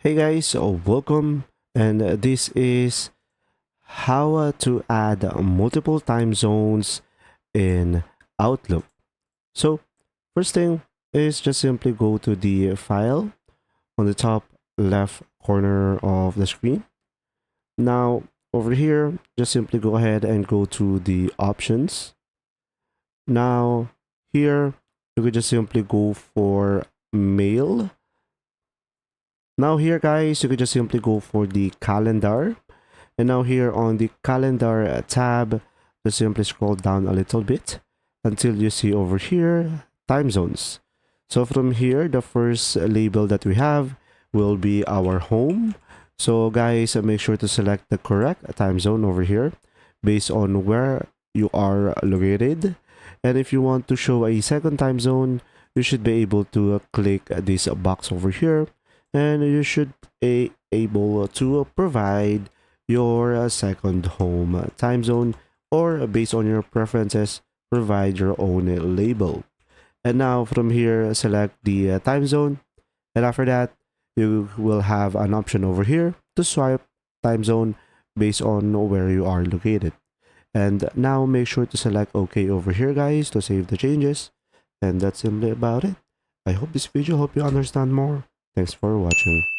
Hey guys, welcome, and this is how to add multiple time zones in Outlook. So, first thing is just simply go to the file on the top left corner of the screen. Now, over here, just simply go ahead and go to the options. Now, here, you could just simply go for mail. Now, here, guys, you could just simply go for the calendar. And now here on the calendar tab, just simply scroll down a little bit until you see over here, time zones. So from here, the first label that we have will be our home. So guys, make sure to select the correct time zone over here based on where you are located. And if you want to show a second time zone, you should be able to click this box over here, and you should be able to provide your second home time zone, or based on your preferences, provide your own label. And now from here, select the time zone, and after that, you will have an option over here to swipe time zone based on where you are located. And now make sure to select OK over here, guys, to save the changes. And that's simply about it. I hope this video helped you understand more. Thanks for watching.